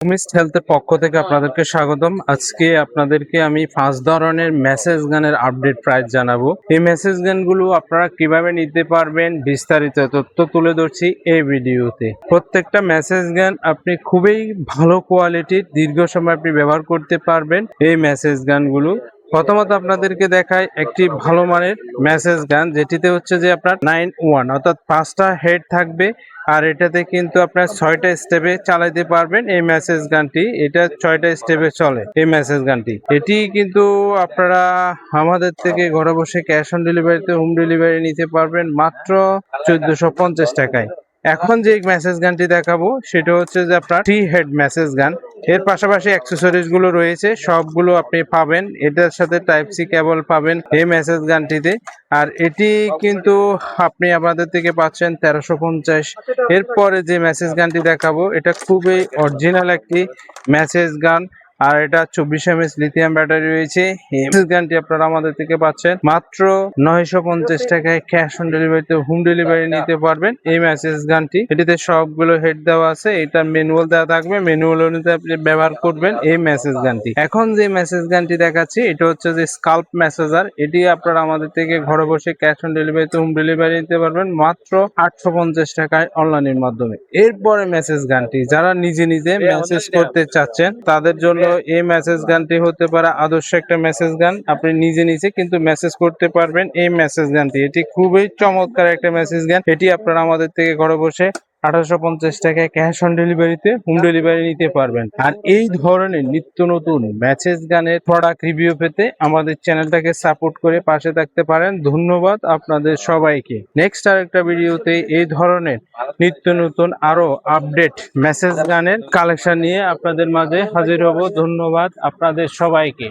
হোমিস্ট হেলথের পক্ষ থেকে আপনাদেরকে স্বাগতম। আজকে আপনাদেরকে আমি 5 ধরনের মেসেজ গানের আপডেট প্রাইস জানাবো। এই মেসেজ গানগুলো আপনারা কিভাবে নিতে পারবেন বিস্তারিত তথ্য তুলে ধরছি এই ভিডিওতে। প্রত্যেকটা মেসেজ গান আপনি খুবই ভালো কোয়ালিটির দীর্ঘ সময় আপনি ব্যবহার করতে পারবেন এই মেসেজ গানগুলো। প্রথমত আপনাদেরকে দেখায় একটি ভালো মানের মেসেজ গান, যেটিতে হচ্ছে যে আপনার 9-1 অর্থাৎ 5টা হেড থাকবে, আর এটাতে কিন্তু আপনার 6টা স্টেপে চালাতে পারবেন এই মেসেজ গানটি। এটা 6টা স্টেপে চলে এই মেসেজ গানটি। এটি কিন্তু আপনারা আমাদের থেকে ঘরে বসে ক্যাশ অন ডেলিভারিতে হোম ডেলিভারি নিতে পারবেন মাত্র 1450 টাকায়। এখন যে মেসেজ গানটি দেখাবো সেটা হচ্ছে যে আপনার 3 হেড মেসেজ গান। এর পাশাপাশি অ্যাক্সেসরিজ গুলো রয়েছে, সবগুলো আপনি পাবেন। এটার সাথে টাইপ সি কেবল পাবেন এই মেসেজ গানটিতে। আর এটি কিন্তু আপনি আমাদের থেকে পাচ্ছেন 1350। এরপরে যে মেসেজ গানটি দেখাবো এটা খুবই অরিজিনাল একটি মেসেজ গান, আর এটা 24 mAh লিথিয়াম ব্যাটারি রয়েছে। এই মেসেজ গানটি আপনারা আমাদের থেকে পাচ্ছেন মাত্র 950 টাকায়। ক্যাশ অন ডেলিভারিতে হোম ডেলিভারি নিতে পারবেন এই মেসেজ গানটি। এটিতে সবগুলো হেড দেওয়া আছে, এটা ম্যানুয়াল দেওয়া থাকবে, ম্যানুয়াল অনুযায়ী আপনি ব্যবহার করবেন এই মেসেজ গানটি। এখন যে মেসেজ গানটি দেখাচ্ছি এটা হচ্ছে যে স্কাল্প মেসেজার। এটি আপনারা আমাদের থেকে ঘরে বসে ক্যাশ অন ডেলিভারিতে হোম ডেলিভারি নিতে পারবেন মাত্র 850 টাকায় অনলাইনের মাধ্যমে। এরপরে মেসেজ গানটি যারা নিজে নিজে মেসেজ করতে চাচ্ছেন তাদের জন্য এই মেসেজ গানটি হতে পারে আদর্শ একটা মেসেজ গান। আপনি নিজে নিজে কিন্তু মেসেজ করতে পারবেন এই মেসেজ গানটি। এটি খুবই চমৎকার একটা মেসেজ গান। এটি আপনারা আমাদের থেকে ঘরে বসে 1850 টাকায় ক্যাশ অন ডেলিভারিতে হোম ডেলিভারি নিতে পারবেন। আর এই ধরনের নিত্য নতুন মেসেজ গানের প্রোডাক্ট রিভিউ পেতে আমাদের চ্যানেলটাকে সাপোর্ট করে পাশে থাকতে পারেন। ধন্যবাদ আপনাদের সবাইকে। নেক্সট আরেকটা ভিডিওতে এই ধরনের নিত্য নতুন আরো আপডেট মেসেজ গানের কালেকশন নিয়ে আপনাদের মাঝে হাজির হব। ধন্যবাদ আপনাদের সবাইকে।